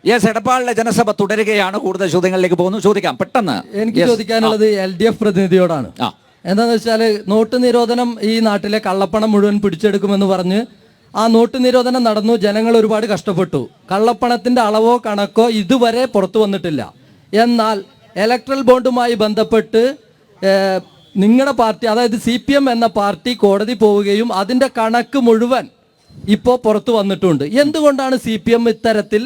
Yes, എടപ്പാളിലെ ജനസഭ തുടരുകയാണ്. കൂടുതൽ ചോദ്യങ്ങളിലേക്ക് പോകുന്നു. ചോദിക്കാം പെട്ടെന്ന്. എനിക്ക് ചോദിക്കാനുള്ളത് LDF പ്രതിനിധിയോടാണ്. എന്താണെന്ന് വെച്ചാൽ, നോട്ട് നിരോധനം ഈ നാട്ടിലെ കള്ളപ്പണം മുഴുവൻ പിടിച്ചെടുക്കുമെന്ന് പറഞ്ഞ് ആ നോട്ട് നിരോധനം നടന്നു. ജനങ്ങൾ ഒരുപാട് കഷ്ടപ്പെട്ടു. കള്ളപ്പണത്തിന്റെ അളവോ കണക്കോ ഇതുവരെ പുറത്തു വന്നിട്ടില്ല. എന്നാൽ ഇലക്ട്രൽ ബോണ്ടുമായി ബന്ധപ്പെട്ട് നിങ്ങളുടെ പാർട്ടി, അതായത് CPM എന്ന പാർട്ടി കോടതി പോവുകയും അതിന്റെ കണക്ക് മുഴുവൻ ഇപ്പോൾ പുറത്തു വന്നിട്ടുണ്ട്. എന്തുകൊണ്ടാണ് CPM ഇത്തരത്തിൽ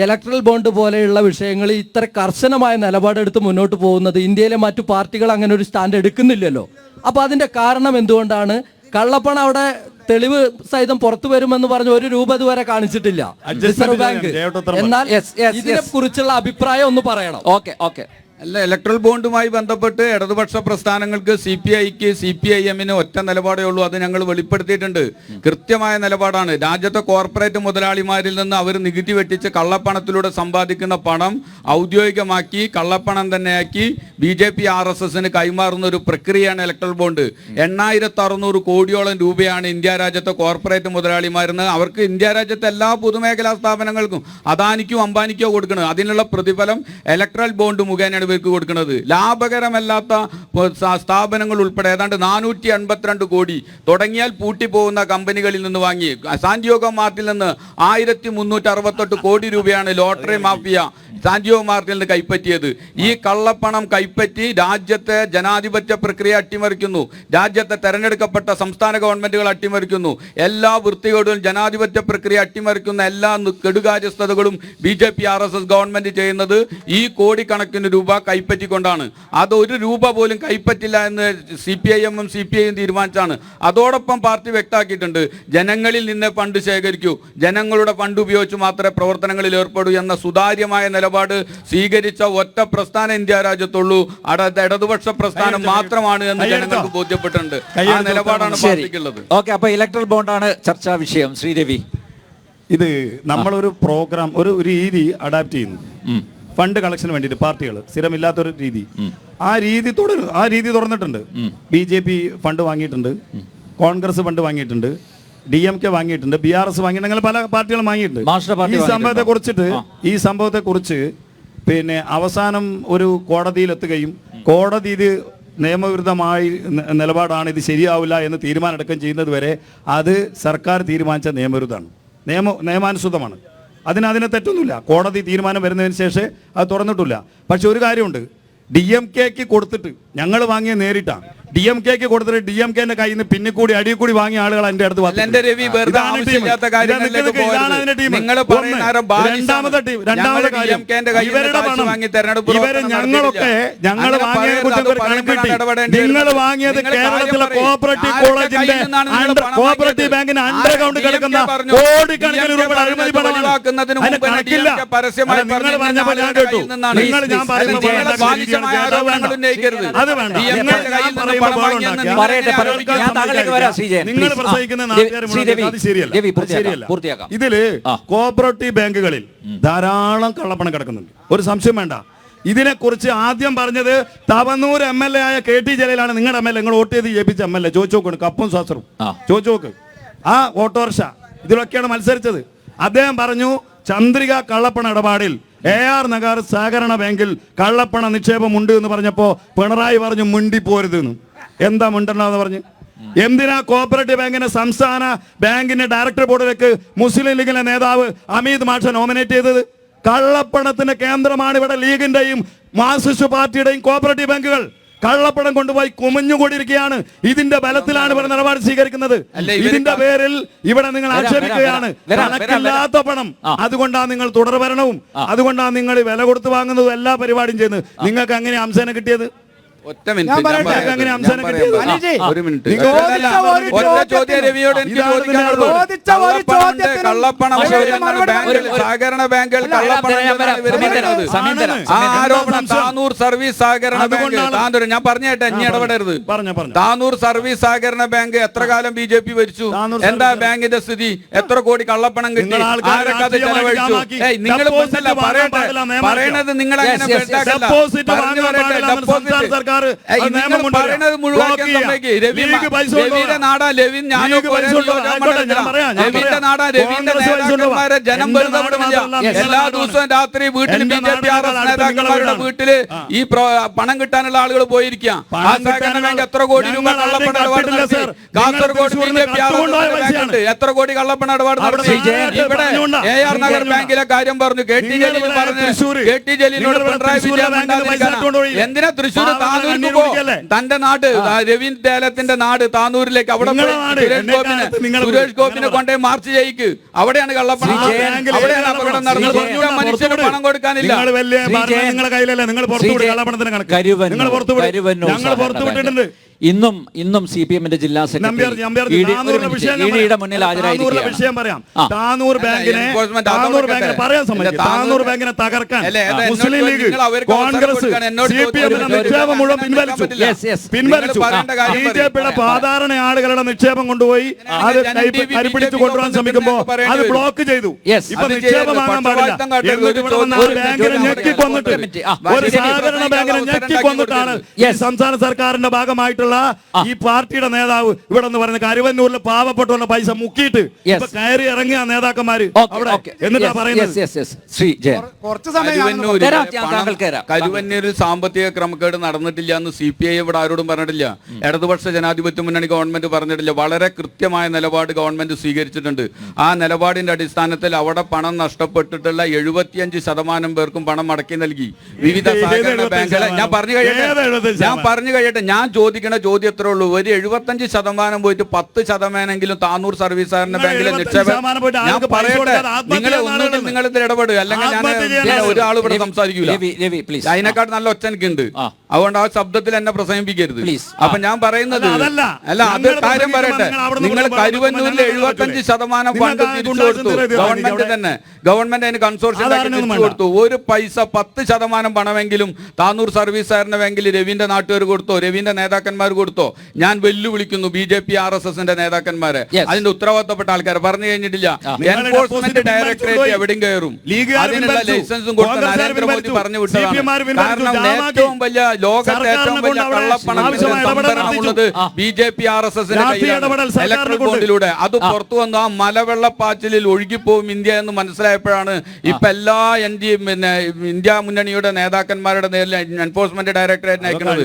ഇലക്ട്രൽ ബോണ്ട് പോലെയുള്ള വിഷയങ്ങളിൽ ഇത്ര കർശനമായ നിലപാടെടുത്ത് മുന്നോട്ട് പോകുന്നത്? ഇന്ത്യയിലെ മറ്റു പാർട്ടികൾ അങ്ങനെ ഒരു സ്റ്റാൻഡ് എടുക്കുന്നില്ലല്ലോ. അപ്പൊ അതിന്റെ കാരണം എന്തുകൊണ്ടാണ്? കള്ളപ്പണം അവിടെ തെളിവ് സഹിതം പുറത്തു വരുമെന്ന് പറഞ്ഞ് 1 രൂപ ഇതുവരെ കാണിച്ചിട്ടില്ല റിസർവ് ബാങ്ക്. എന്നാൽ ഇതിനെ കുറിച്ചുള്ള അഭിപ്രായം ഒന്ന് പറയണം. ഓക്കെ. അല്ല, ഇലക്ട്രൽ ബോണ്ടുമായി ബന്ധപ്പെട്ട് ഇടതുപക്ഷ പ്രസ്ഥാനങ്ങൾക്ക് CPIക്ക് CPIMന് ഒറ്റ നിലപാടേ ഉള്ളൂ. അത് ഞങ്ങൾ വെളിപ്പെടുത്തിയിട്ടുണ്ട്. കൃത്യമായ നിലപാടാണ്. രാജ്യത്തെ കോർപ്പറേറ്റ് മുതലാളിമാരിൽ നിന്ന് അവർ നികുതി വെട്ടിച്ച് കള്ളപ്പണത്തിലൂടെ സമ്പാദിക്കുന്ന പണം ഔദ്യോഗികമാക്കി കള്ളപ്പണം തന്നെയാക്കി BJP RSSന് കൈമാറുന്ന ഒരു പ്രക്രിയയാണ് ഇലക്ട്രൽ ബോണ്ട്. 8600 കോടിയോളം രൂപയാണ് ഇന്ത്യ രാജ്യത്തെ കോർപ്പറേറ്റ് മുതലാളിമാരെന്ന് അവർക്ക് ഇന്ത്യ രാജ്യത്തെ എല്ലാ പൊതുമേഖലാ സ്ഥാപനങ്ങൾക്കും അദാനിക്കോ അംബാനിക്കോ കൊടുക്കുന്നത്. അതിനുള്ള പ്രതിഫലം ഇലക്ട്രൽ ബോണ്ട് മുഖേനയാണ് ഇവർക്ക് കൊടുക്കുന്നത്. ലാഭകരമല്ലാത്ത സ്ഥാപനങ്ങൾ ഉൾപ്പെടെ ഏതാണ്ട് 482 കോടി തുടങ്ങിയാൽ പൂട്ടിപ്പോകുന്ന കമ്പനികളിൽ നിന്ന് വാങ്ങി. സാന്റിയോഗോ മാർട്ടിൽ നിന്ന് 1368 കോടി രൂപയാണ് ലോട്ടറി മാഫിയ സാന്റിയോഗോ മാർട്ടിൽ നിന്ന് കൈപ്പറ്റിയത്. ഈ കള്ളപ്പണം കൈപ്പറ്റി രാജ്യത്തെ ജനാധിപത്യ പ്രക്രിയ അട്ടിമറിക്കുന്നു. രാജ്യത്തെ തെരഞ്ഞെടുക്കപ്പെട്ട സംസ്ഥാന ഗവൺമെന്റുകൾ അട്ടിമറിക്കുന്നു. എല്ലാ വൃത്തികേടുകളും ജനാധിപത്യ പ്രക്രിയ അട്ടിമറിക്കുന്ന എല്ലാ കെടുകാര്യസ്ഥതകളും BJP RSS ഗവൺമെന്റ് ചെയ്യുന്നത് ഈ കോടിക്കണക്കിന് രൂപ കൈപ്പറ്റിക്കൊണ്ടാണ്. അത് 1 രൂപ പോലും കൈപ്പറ്റില്ല എന്ന് CPIMും CPIയും തീരുമാനിച്ചാണ്. അതോടൊപ്പം പാർട്ടി വ്യക്തമാക്കിയിട്ടുണ്ട്, ജനങ്ങളിൽ നിന്ന് ഫണ്ട് ശേഖരിക്കൂ, ജനങ്ങളുടെ ഫണ്ട് ഉപയോഗിച്ച് മാത്രമേ പ്രവർത്തനങ്ങളിൽ ഏർപ്പെടൂ എന്ന സുതാര്യമായ നിലപാട് സ്വീകരിച്ച ഒറ്റ പ്രസ്ഥാനം ഇന്ത്യ രാജ്യത്തുള്ളൂ. ഇടതുപക്ഷ പ്രസ്ഥാനം മാത്രമാണ് എന്ന് ജനങ്ങൾക്ക് ബോധ്യപ്പെട്ടിട്ടുണ്ട്. ആ നിലപാടാണ് പാർട്ടിക്കുള്ളത്. ഓക്കെ, അപ്പൊ ഇലക്ട്രൽ ബോണ്ടാണ് ചർച്ചാ വിഷയം. ശ്രീദേവി, ഇത് നമ്മളൊരു പ്രോഗ്രാം, ഒരു രീതി അഡാപ്റ്റ് ചെയ്യുന്നു. ഫണ്ട് കളക്ഷന് വേണ്ടിയിട്ട് പാർട്ടികൾ സ്ഥിരമില്ലാത്തൊരു രീതി, ആ രീതി തുറന്നിട്ടുണ്ട്. BJP ഫണ്ട് വാങ്ങിയിട്ടുണ്ട്, കോൺഗ്രസ് ഫണ്ട് വാങ്ങിയിട്ടുണ്ട്, DMK വാങ്ങിയിട്ടുണ്ട്, BRS വാങ്ങിയിട്ടുണ്ട്, അങ്ങനെ പല പാർട്ടികളും വാങ്ങിയിട്ടുണ്ട്. ഈ സംഭവത്തെ കുറിച്ച് പിന്നെ അവസാനം ഒരു കോടതിയിലെത്തുകയും കോടതി ഇത് നിയമവിരുദ്ധമായി നിലപാടാണ്, ഇത് ശരിയാവില്ല എന്ന് തീരുമാനമെടുക്കുകയും ചെയ്യുന്നത് വരെ അത് സർക്കാർ തീരുമാനിച്ച നിയമവിരുദ്ധമാണ്, നിയമാനുസൃതമാണ്. അതിനെ തെറ്റൊന്നുമില്ല. കോടതി തീരുമാനം വരുന്നതിന് ശേഷം അത് തുറന്നിട്ടില്ല. പക്ഷെ ഒരു കാര്യമുണ്ട്, DMKക്ക് കൊടുത്തിട്ട് ഞങ്ങൾ വാങ്ങിയ നേരിട്ടാണ്. DMKക്ക് കൊടുത്തിട്ട് DMKന്റെ കയ്യിൽ നിന്ന് പിന്നെ കൂടി അടിയിൽ കൂടി വാങ്ങിയ ആളുകൾ എൻ്റെ അടുത്ത് ഞങ്ങൾ വാങ്ങിയത് കേരളത്തിലെ കോഓപ്പറേറ്റീവ് കോളേജിന്റെ കോഓപ്പറേറ്റീവ് ബാങ്കിന്റെ അണ്ടർ അക്കൗണ്ട് കിടക്കുന്ന കോടിക്കണക്കിന് രൂപ അഴിമതി പണമാണ്. നിങ്ങൾ പറഞ്ഞപ്പോൾ ഞാൻ കേട്ടു, ഞാൻ പറയുമ്പോൾ അത് വേണ്ട. ഇതില് കോഓപ്പറേറ്റീവ് ബാങ്കുകളിൽ ധാരാളം കള്ളപ്പണം കിടക്കുന്നുണ്ട്, ഒരു സംശയം വേണ്ട. ഇതിനെക്കുറിച്ച് ആദ്യം പറഞ്ഞത് തവന്നൂർ MLA ആയ KT ജലീലാണ്. നിങ്ങളുടെ MLA, നിങ്ങൾ വോട്ട് ചെയ്ത് ജയിപ്പിച്ച MLA, ചോദിച്ചു നോക്കണം, കപ്പും ശാസ്ത്രവും ചോദിച്ചു നോക്ക്. ആ ഓട്ടോറിക്ഷ ഇതിലൊക്കെയാണ് മത്സരിച്ചത്. അദ്ദേഹം പറഞ്ഞു, ചന്ദ്രിക കള്ളപ്പണ ഇടപാടിൽ AR നഗർ സഹകരണ ബാങ്കിൽ കള്ളപ്പണ നിക്ഷേപമുണ്ട് എന്ന് പറഞ്ഞപ്പോ പിണറായി പറഞ്ഞു മുണ്ടിപ്പോരുതെന്ന്. എന്താ മുണ്ടെന്ന് പറഞ്ഞു? എന്തിനാ കോഓപ്പറേറ്റീവ് ബാങ്കിന്റെ സംസ്ഥാന ബാങ്കിന്റെ ഡയറക്ടർ ബോർഡിലേക്ക് മുസ്ലിം ലീഗിന്റെ നേതാവ് അമീത് മാഷ നോമിനേറ്റ് ചെയ്തത്? കള്ളപ്പണത്തിന്റെ കേന്ദ്രമാണ് ഇവിടെ ലീഗിന്റെയും മാർക്സിസ്റ്റ് പാർട്ടിയുടെയും കോഓപ്പറേറ്റീവ് ബാങ്കുകൾ. കള്ളപ്പണം കൊണ്ടുപോയി കുമിഞ്ഞുകൊണ്ടിരിക്കുകയാണ്. ഇതിന്റെ ബലത്തിലാണ് ഇവിടെ നിലപാട് സ്വീകരിക്കുന്നത്. ഇതിന്റെ പേരിൽ ഇവിടെ നിങ്ങൾ ആക്ഷേപിക്കുകയാണ്. കണക്കില്ലാത്ത പണം, അതുകൊണ്ടാണ് നിങ്ങൾ തുടർഭരണവും, അതുകൊണ്ടാണ് നിങ്ങൾ വില കൊടുത്ത് വാങ്ങുന്നതും എല്ലാ പരിപാടിയും ചെയ്യുന്നത്. നിങ്ങൾക്ക് അങ്ങനെ അംശനം കിട്ടിയത്? ഒറ്റ മിനിറ്റ്, കള്ളപ്പണം സഹകരണ ബാങ്കുകൾ ആരോപണം താനൂർ സർവീസ് സഹകരണ ബാങ്ക്, ഞാൻ പറഞ്ഞേട്ടെ, ഇനി ഇടപെടരുത്. താനൂർ സർവീസ് സഹകരണ ബാങ്ക് എത്ര കാലം BJP ഭരിച്ചു? എന്താ ബാങ്കിന്റെ സ്ഥിതി? എത്ര കോടി കള്ളപ്പണം കിട്ടി? ആരൊക്കെ അത് ചെലവഴിച്ചു? നിങ്ങൾ പറയണത് നിങ്ങൾ അങ്ങനെ സർക്കാർ നിങ്ങൾ പറയുന്നത് മുഴുവൻ രവിന്റെ നാടാ ലെവിൻ രവിന്റെ നാടാ രവിന്റെ നേതാക്കന്മാരെ ജനം വെറുതെ എല്ലാ ദിവസവും രാത്രി വീട്ടിൽ BJP നേതാക്കന്മാരുടെ വീട്ടില് ഈ പണം കിട്ടാനുള്ള ആളുകൾ പോയിരിക്കാം. എത്ര കോടി രൂപ കള്ളപ്പണ ഇടപാട് നടത്തി? കാസർഗോഡ് BJP എത്ര കോടി കള്ളപ്പണ ഇടപാട് നടത്തി? ഇവിടെ AR നഗർ ബാങ്കിലെ കാര്യം പറഞ്ഞു. KT ജലീൽ പറഞ്ഞു. KT ജലീലിനോട് പിണറായി വിജയൻ എന്തിനാ തൃശ്ശൂർ താനൂർക്ക് തന്റെ നാട് രവീന്ദ്ര ദേലത്തിന്റെ നാട് താനൂരിലേക്ക് അവിടെ സുരേഷ് ഗോപിനെ കൊണ്ടേ മാർച്ച് ചെയ്യിക്ക്. അവിടെയാണ് കള്ളപ്പണം, അവിടെയാണ് അപകടം നടന്നത്. മനുഷ്യന് പണം കൊടുക്കാനില്ല. ഇന്നും CPM-ന്റെ ജില്ലാ സെക്രട്ടറി ഇഡിയുടെ മുന്നിൽ വിഷയം പറയാം. താനൂർ ബാങ്കിനെ തകർക്കാൻ മുസ്ലിം ലീഗ്, കോൺഗ്രസ്, CPM നിക്ഷേപം മുഴുവൻ പിൻവലിച്ചു. BJP-യുടെ സാധാരണ ആളുകളുടെ നിക്ഷേപം കൊണ്ടുപോയി അത് കരിപ്പിടിച്ചു കൊണ്ടുപോകാൻ ശ്രമിക്കുമ്പോ അത് ബ്ലോക്ക് ചെയ്തു. ഇപ്പൊ നിക്ഷേപം വാങ്ങാൻ പാടില്ല. ബാങ്കിനെ ഞെക്കിക്കൊന്നിട്ട് ഒരു സഹകരണ ബാങ്കിനെ ഞെക്കിക്കൊന്നിട്ടാണ് സംസ്ഥാന സർക്കാരിന്റെ ഭാഗമായിട്ടുള്ള ഈ പാർട്ടിയുടെ നേതാവ് ഇവിടെ എന്ന് പറയുന്ന കരുവന്നൂരിലെ പാവപ്പെട്ടുള്ള പൈസ മുക്കിയിട്ട് കയറി ഇറങ്ങിയ നേതാക്കന്മാര് അവിടെ എന്നിട്ടാ പറയുന്നത്. കരുവന്നൂരിൽ സാമ്പത്തിക ക്രമക്കേട് നടന്നിട്ടില്ല എന്ന് CPI ഇവിടെ ആരോടും പറഞ്ഞിട്ടില്ല. ഇടതുപക്ഷ ജനാധിപത്യ മുന്നണി ഗവൺമെന്റ് പറഞ്ഞിട്ടില്ല. വളരെ കൃത്യമായ നിലപാട് ഗവൺമെന്റ് സ്വീകരിച്ചിട്ടുണ്ട്. ആ നിലപാടിന്റെ അടിസ്ഥാനത്തിൽ അവിടെ പണം നഷ്ടപ്പെട്ടിട്ടുള്ള 75% പേർക്കും പണം മടക്കി നൽകി. വിവിധ സഹകരണ ബാങ്കുകളെ ഞാൻ പറഞ്ഞു കഴിയട്ടെ. ഞാൻ ചോദിക്കണ ചോദ്യം എത്ര ഉള്ളൂ? ഒരു 75% പോയിട്ട് 10% താനൂർ സർവീസ് സഹകരണ ബാങ്കിലെ നിക്ഷേപം. ഞാൻ പറയട്ടെ, നിങ്ങൾ ഒന്നുകിൽ നിങ്ങൾ ഇതിൽ ഇടപെടുക, അല്ലെങ്കിൽ ഞാൻ ഒരാൾ ഇവിടെ സംസാരിക്കൂല. അതിനെക്കാട്ട് നല്ല ഒച്ച എനിക്കുണ്ട്. അതുകൊണ്ട് ആ ശബ്ദത്തിൽ എന്നെ പ്രസംഗിപ്പിക്കരുത്. അപ്പൊ ഞാൻ പറയുന്നത് അല്ല, അത് കാര്യം പറയട്ടെ. നിങ്ങൾ കരുവന്നൂരിലെ 75% ഫണ്ട് തിരിച്ചു കൊടുത്തു. ഗവൺമെന്റ് തന്നെ, ഗവൺമെന്റ് അതിന് കൺസോർഷ്യം തിരിച്ചു കൊടുത്തു. ഒരു പൈസ 10% പണമെങ്കിലും താനൂർ സർവീസ് സഹകരണ ബാങ്കിൽ രവീന്ദ്ര നാട്ടുകാർ കൊടുത്തോ, രവീന്ദ്ര നേതാക്കന്മാർ കൊടുത്തോ? ഞാൻ വെല്ലുവിളിക്കുന്നു BJP RSSന്റെ നേതാക്കന്മാരെ, അതിന്റെ ഉത്തരവാദിത്തപ്പെട്ട ആൾക്കാരെ. പറഞ്ഞു കഴിഞ്ഞിട്ടില്ല. എൻഫോഴ്സ്മെന്റ് ഡയറക്ടറേറ്റ് എവിടെയും കയറും, അതിനുള്ള ലൈസൻസും കൊടുത്ത് നരേന്ദ്രമോദി പറഞ്ഞു വിട്ടതാണ്. കാരണം ഏറ്റവും വലിയ ലോകത്തെ ഏറ്റവും വലിയ കള്ളപ്പണത്തിന്റെ സംഭരണമുള്ളത് BJP RSSന്റെ കയ്യിലാണ്, ഇലക്ട്രൽ ബോണ്ടിലൂടെ. അത് പുറത്തു വന്ന ആ മലവെള്ളപ്പാച്ചിലിൽ ഒഴുകിപ്പോവും ഇന്ത്യ എന്ന് മനസ്സിലായപ്പോഴാണ് ഇപ്പൊ എല്ലാ ഇന്ത്യ മുന്നണിയുടെ നേതാക്കന്മാരുടെ നേരിൽ എൻഫോഴ്സ്മെന്റ് ഡയറക്ടറേറ്റിന് അയക്കുന്നത്.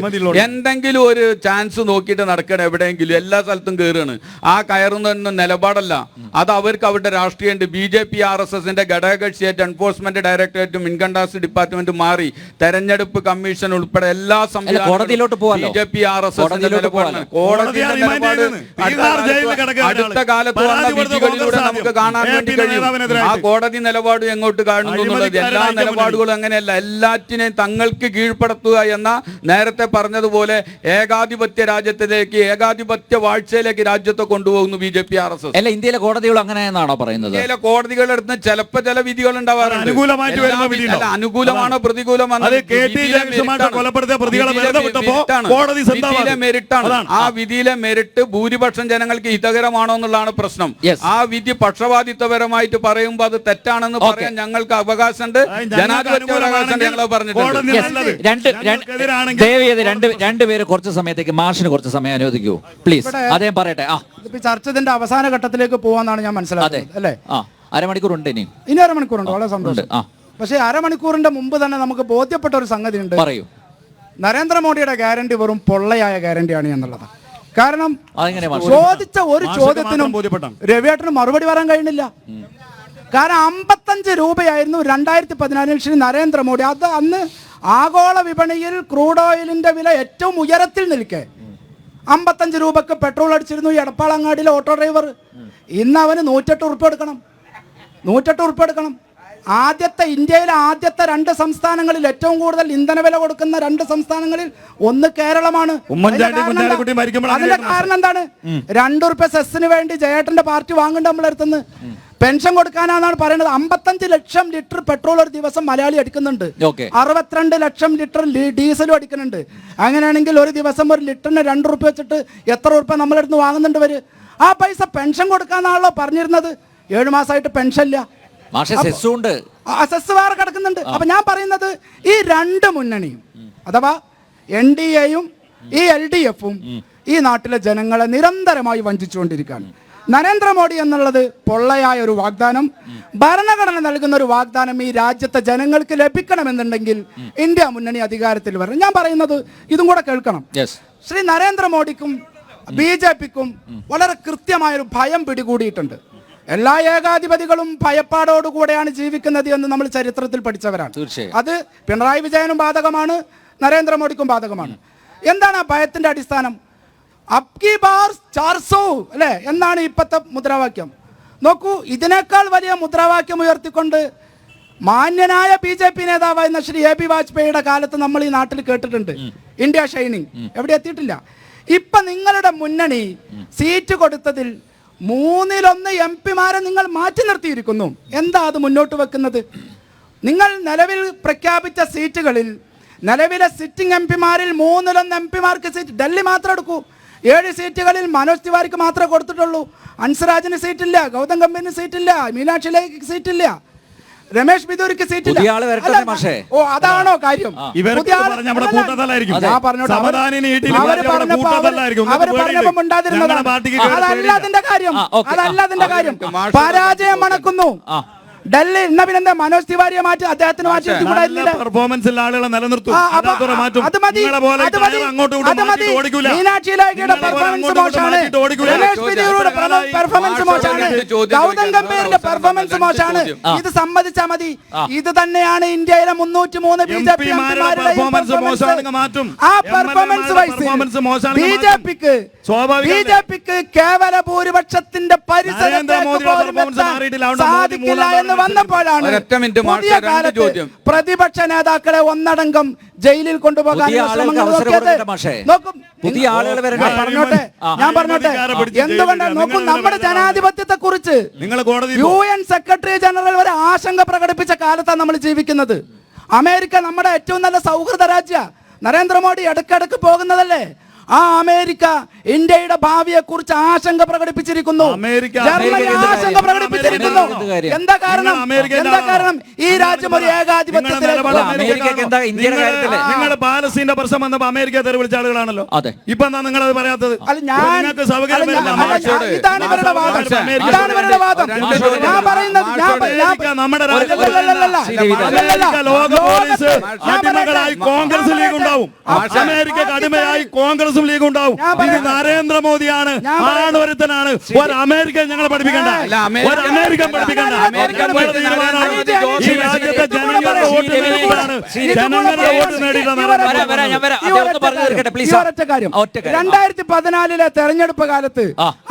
എന്തെങ്കിലും ഒരു ചാൻസ് നോക്കിയിട്ട് നടക്കണം. എവിടെയെങ്കിലും എല്ലാ സ്ഥലത്തും കയറുകയാണ്. ആ കയറുന്ന നിലപാടല്ല, അത് അവർക്ക് അവരുടെ രാഷ്ട്രീയമുണ്ട്. BJP RSSന്റെ ഘടകകക്ഷിയായിട്ട് എൻഫോഴ്സ്മെന്റ് ഡയറക്ടറേറ്റും ഇൻകം ടാക്സ് ഡിപ്പാർട്ട്മെന്റും മാറി തെരഞ്ഞെടുപ്പ് കമ്മീഷൻ ഉൾപ്പെടെ എല്ലാ സംവിധാനങ്ങളും BJP RSSന്റെ നിലപാടാണ്. അടുത്ത കാലത്ത് വന്ന വിധികളിലൂടെ നമുക്ക് കാണാൻ വേണ്ടി കഴിയും. ആ കോടതി നിലപാട് എങ്ങോട്ട് കാണുന്നു എന്നുള്ളത്. എല്ലാ നിലപാടുകളും അങ്ങനെയല്ല. എല്ലാറ്റിനെയും തങ്ങൾക്ക് കീഴ്പ്പെടുത്തുക എന്ന നേരത്തെ പറഞ്ഞതുപോലെ ഏകാധിപത്യ രാജ്യത്തിലേക്ക്, ഏകാധിപത്യ വാഴ്ചയിലേക്ക് രാജ്യത്തെ കൊണ്ടുപോകുന്നു BJP RSS. അല്ല, ഇന്ത്യയിലെ കോടതികൾ അങ്ങനെയെന്നാണോ പറയുന്നത്? ഇന്ത്യയിലെ കോടതികളുടെ അടുത്ത് ചിലപ്പോൾ ചില വിധികൾ ഉണ്ടാവാറുണ്ട്. അനുകൂലമാണോ പ്രതികൂലമാണോ മെറിറ്റാണ്. ആ വിധിയിലെ മെറിറ്റ് ഭൂരിപക്ഷം ജനങ്ങൾക്ക് ഹിതകരമാണോ എന്നുള്ളതാണ് പ്രശ്നം. ആ വിധി പക്ഷപാതിത്വപരമായിട്ട് പറയുമ്പോൾ അത് തെറ്റാണെന്ന് പറയാൻ ഞങ്ങൾക്ക് അവകാശമുണ്ട്, ജനാധിപത്യ അവകാശം ഞങ്ങൾ പറഞ്ഞിട്ടുണ്ട്. രണ്ടുപേര് കുറച്ച് സമയത്തേക്ക് മാഷിന് കുറച്ച് സമയം അനുവദിക്കൂ പ്ലീസ്. അദ്ദേഹം പറയട്ടെ. ചർച്ചയുടെ അവസാന ഘട്ടത്തിലേക്ക് പോവാന്നാണ് ഞാൻ മനസ്സിലാക്കുന്നത് അല്ലേ? അരമണിക്കൂറുണ്ട്. ഇനി അരമണിക്കൂറുണ്ട്. വളരെ സന്തോഷം. പക്ഷേ അരമണിക്കൂറിന്റെ മുമ്പ് തന്നെ നമുക്ക് ബോധ്യപ്പെട്ട ഒരു സംഗതി ഉണ്ട്. പറയൂ. നരേന്ദ്രമോദിയുടെ ഗ്യാരണ്ടി വെറും പൊള്ളയായ ഗ്യാരണ്ടിയാണ് എന്നുള്ളത്. കാരണം ചോദിച്ച ഒരു ചോദ്യത്തിനും രവിയേട്ടന് മറുപടി പറയാൻ കഴിയുന്നില്ല. കാരണം 55 രൂപയായിരുന്നു 2014 ശ്രീ നരേന്ദ്രമോദി. അത് അന്ന് ആഗോള വിപണിയിൽ ക്രൂഡ് ഓയിലിന്റെ വില ഏറ്റവും ഉയരത്തിൽ നിൽക്കെ 55 രൂപക്ക് പെട്രോൾ അടിച്ചിരുന്നു ഈ എടപ്പാളങ്ങാടിയിലെ ഓട്ടോ ഡ്രൈവർ. ഇന്ന് അവന് 108 ഉറുപ്പ്യ എടുക്കണം. 108 ഉറുപ്പ്യ എടുക്കണം. ഇന്ത്യയിലെ ആദ്യത്തെ 2 സംസ്ഥാനങ്ങളിൽ ഏറ്റവും കൂടുതൽ ഇന്ധന വില കൊടുക്കുന്ന 2 സംസ്ഥാനങ്ങളിൽ ഒന്ന് കേരളമാണ്. അതിന്റെ കാരണം എന്താണ്? 2 ഉറുപ്പ്യ സെസ്സിന് വേണ്ടി ജയേട്ടന്റെ പാർട്ടി വാങ്ങുന്നുണ്ട് നമ്മളെടുത്തുനിന്ന്. പെൻഷൻ കൊടുക്കാനാണ് പറയുന്നത്. 55 ലക്ഷം ലിറ്റർ പെട്രോൾ ഒരു ദിവസം മലയാളി അടിക്കുന്നുണ്ട്. 62 ലക്ഷം ലിറ്റർ ഡീസലും അടിക്കുന്നുണ്ട്. അങ്ങനെയാണെങ്കിൽ ഒരു ദിവസം ഒരു ലിറ്ററിന് 2 ഉറുപ്പ്യ വെച്ചിട്ട് എത്ര ഉറുപ്പ്യ നമ്മളെടുത്ത് വാങ്ങുന്നുണ്ട് വര്? ആ പൈസ പെൻഷൻ കൊടുക്കാന്നാണല്ലോ പറഞ്ഞിരുന്നത്. 7 മാസമായിട്ട് പെൻഷൻ ഇല്ല. സെസ് വേറെ കിടക്കുന്നുണ്ട്. അപ്പൊ ഞാൻ പറയുന്നത് ഈ 2 മുന്നണിയും, അഥവാ NDAയും ഈ LDFും ഈ നാട്ടിലെ ജനങ്ങളെ നിരന്തരമായി വഞ്ചിച്ചുകൊണ്ടിരിക്കുകയാണ്. നരേന്ദ്രമോദി എന്നുള്ളത് പൊള്ളയായ ഒരു വാഗ്ദാനം, ഭരണഘടന നൽകുന്ന ഒരു വാഗ്ദാനം ഈ രാജ്യത്തെ ജനങ്ങൾക്ക് ലഭിക്കണമെന്നുണ്ടെങ്കിൽ ഇന്ത്യ മുന്നണി അധികാരത്തിൽ വരണം. ഞാൻ പറയുന്നത് ഇതും കൂടെ കേൾക്കണം. ശ്രീ നരേന്ദ്രമോദിക്കും BJPക്കും വളരെ കൃത്യമായൊരു ഭയം പിടികൂടിയിട്ടുണ്ട്. എല്ലാ ഏകാധിപതികളും ഭയപ്പാടോടുകൂടെയാണ് ജീവിക്കുന്നത് എന്ന് നമ്മൾ ചരിത്രത്തിൽ പഠിച്ചവരാണ്. അത് പിണറായി വിജയനും ബാധകമാണ്, നരേന്ദ്രമോദിക്കും ബാധകമാണ്. എന്താണ് ആ ഭയത്തിന്റെ അടിസ്ഥാനം? അബ്കി ബാർ 400 അല്ലേ എന്നാണ് ഇപ്പോഴത്തെ മുദ്രാവാക്യം. നോക്കൂ, ഇതിനേക്കാൾ വലിയ മുദ്രാവാക്യം ഉയർത്തിക്കൊണ്ട് മാന്യനായ BJP നേതാവായിരുന്ന ശ്രീ AB വാജ്പേയിയുടെ കാലത്ത് നമ്മൾ ഈ നാട്ടിൽ കേട്ടിട്ടുണ്ട്, ഇന്ത്യ ഷൈനിങ്. എവിടെ എത്തിയിട്ടില്ല. ഇപ്പൊ നിങ്ങളുടെ മുന്നണി സീറ്റ് കൊടുത്തതിൽ 1/3 MP-മാരെ നിങ്ങൾ മാറ്റി നിർത്തിയിരിക്കുന്നു. എന്താ അത് മുന്നോട്ട് വെക്കുന്നത്? നിങ്ങൾ നിലവിൽ പ്രഖ്യാപിച്ച സീറ്റുകളിൽ നിലവിലെ സിറ്റിംഗ് MP-മാരിൽ 1/3 MP-മാർക്ക് സീറ്റ് ഡൽഹി മാത്രം എടുക്കൂ. 7 സീറ്റുകളിൽ മനോജ് തിവാരിക്ക് മാത്രമേ കൊടുത്തിട്ടുള്ളൂ. അൻസരാജിന് സീറ്റില്ല, ഗൗതം ഗംഭീറിന് സീറ്റില്ല, മീനാക്ഷി ലേഖിക്ക് സീറ്റില്ല, രമേശ് ബിദൂരിക്ക് സീറ്റില്ല. ഓ, അതാണോ കാര്യം? അവർ പറഞ്ഞപ്പോ ഉണ്ടാതിരുന്നതാണ്. അതല്ല അതിന്റെ കാര്യം, അതല്ല അതിന്റെ കാര്യം. പരാജയം മണക്കുന്നു. ഡൽഹി എന്നാ പിന്നെന്താ മനോജ് തിവാരിയെ മാറ്റി അദ്ദേഹത്തിന് മാറ്റി പെർഫോമൻസിൽ ആളുകളെ നിലനിർത്തും. മീനാക്ഷി ലേഖയുടെ പെർഫോമൻസ് മോശമാണ്, രമേശ് ബിദൂരിയുടെ പെർഫോമൻസ് മോശമാണ്, ഗൗതം ഗംഭീറിന്റെ പെർഫോമൻസ് മോശമാണ്. ഇത് സമ്മതിച്ചാൽ മതി. ഇത് തന്നെയാണ് ഇന്ത്യയിലെ 303 BJP എംപിമാരുടെ ആ പെർഫോമൻസ് വൈസ് BJPക്ക് കേവല ഭൂരിപക്ഷത്തിന്റെ പരിസരത്തേക്ക് സാധിക്കില്ല എന്ന് വന്നപ്പോഴാണ് പുതിയ കാലത്ത് പ്രതിപക്ഷ നേതാക്കളെ ഒന്നടങ്കം ജയിലിൽ കൊണ്ടുപോകാനുള്ള ശ്രമങ്ങൾ ഞാൻ പറഞ്ഞോട്ടെ എന്തുകൊണ്ടാണ് നോക്കൂ, നമ്മുടെ ജനാധിപത്യത്തെ കുറിച്ച് UN സെക്രട്ടറി ജനറൽ വരെ ആശങ്ക പ്രകടിപ്പിച്ച കാലത്താണ് നമ്മൾ ജീവിക്കുന്നത്. അമേരിക്ക നമ്മുടെ ഏറ്റവും നല്ല സൗഹൃദ രാജ്യ. നരേന്ദ്രമോദി ഇടയ്ക്കിടയ്ക്ക് പോകുന്നതല്ലേ? ആ അമേരിക്ക ഇന്ത്യയുടെ ഭാവിയെ കുറിച്ച് ആശങ്ക പ്രകടിപ്പിച്ചിരിക്കുന്നു. ജർമ്മനി ആശങ്ക പ്രകടിപ്പിച്ചിരിക്കുന്നു. എന്താ കാരണം? എന്താ കാരണം? ഈ രാജ്യം ഒരു ഏകാധിപത്യത്തിലേക്ക് നിങ്ങളുടെ പാലസ്തീന്റെ പ്രശ്നം വന്നപ്പോ അമേരിക്ക തെരുവിളിച്ച ആളുകളാണല്ലോ. ഇപ്പൊ എന്താ നിങ്ങൾ അത് പറയാത്തത്? ഇതാണ് ഇവരുടെ വാദം. ഇതാണ് ഇവരുടെ വാദം. ഞാൻ പറയുന്നത് നമ്മുടെ ലോക പോലീസ് അടിമകളായി കോൺഗ്രസ് ലീഗ് ഉണ്ടാവും, അമേരിക്ക അടിമയായി കോൺഗ്രസ് ലീഗ് ഉണ്ടാവും. ഇത് നരേന്ദ്രമോദിയാണ്, ആണൊരുത്തനാണ്. ഒരു അമേരിക്കൻ ഞങ്ങളെ പഠിപ്പിക്കണ്ട, ഒരു അമേരിക്കൻ പഠിപ്പിക്കണ്ട. ഈ രാജ്യത്തെ ജനങ്ങളുടെ വോട്ട് നേടിയിട്ടാണ്, ജനങ്ങളുടെ വോട്ട് നേടിയിട്ടാണ്. 2014 തെരഞ്ഞെടുപ്പ് കാലത്ത്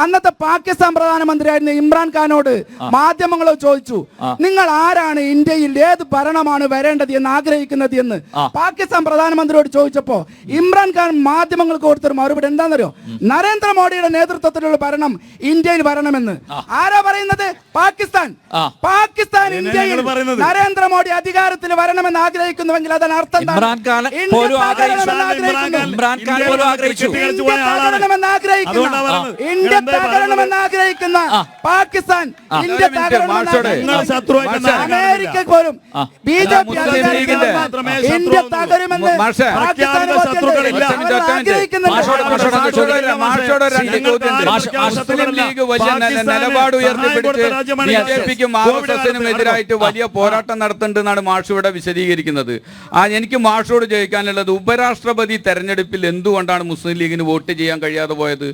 അന്നത്തെ പാകിസ്ഥാൻ പ്രധാനമന്ത്രിയായിരുന്ന ഇമ്രാൻഖാനോട് മാധ്യമങ്ങൾ ചോദിച്ചു, നിങ്ങൾ ആരാണ് ഇന്ത്യയിൽ ഏത് ഭരണമാണ് വരേണ്ടത് എന്ന് ആഗ്രഹിക്കുന്നത് എന്ന് പാകിസ്ഥാൻ പ്രധാനമന്ത്രിയോട് ചോദിച്ചപ്പോ ഇമ്രാൻഖാൻ മാധ്യമങ്ങൾക്ക് കൊടുത്തൊരു മറുപടി എന്താണെന്നറിയോ? നരേന്ദ്രമോദിയുടെ നേതൃത്വത്തിലുള്ള ഭരണം ഇന്ത്യയിൽ വരണമെന്ന്. ആരാ പറയുന്നത്? പാകിസ്ഥാൻ. പാകിസ്ഥാൻ ഇന്ത്യയിൽ നരേന്ദ്രമോദി അധികാരത്തിൽ വരണമെന്ന് ആഗ്രഹിക്കുന്നുവെങ്കിൽ അതിന് അർത്ഥം ഇന്ത്യ തകരണമെന്ന് ആഗ്രഹിക്കുന്ന പാകിസ്ഥാൻ ഇന്ത്യ അമേരിക്ക പോലും BJP ഇന്ത്യ തകരുമെന്ന് മുസ്ലിം ലീഗ് വലിയ നിലപാട് ഉയർത്തിപ്പിടിച്ച് BJPക്കും RSSനും എതിരായിട്ട് വലിയ പോരാട്ടം നടത്തുന്നുണ്ടെന്നാണ് മാഷ് ഇവിടെ വിശദീകരിക്കുന്നത്. എനിക്ക് മാഷോട് ചോദിക്കാനുള്ളത്, ഉപരാഷ്ട്രപതി തെരഞ്ഞെടുപ്പിൽ എന്തുകൊണ്ടാണ് മുസ്ലിം ലീഗിന് വോട്ട് ചെയ്യാൻ കഴിയാതെ പോയത്?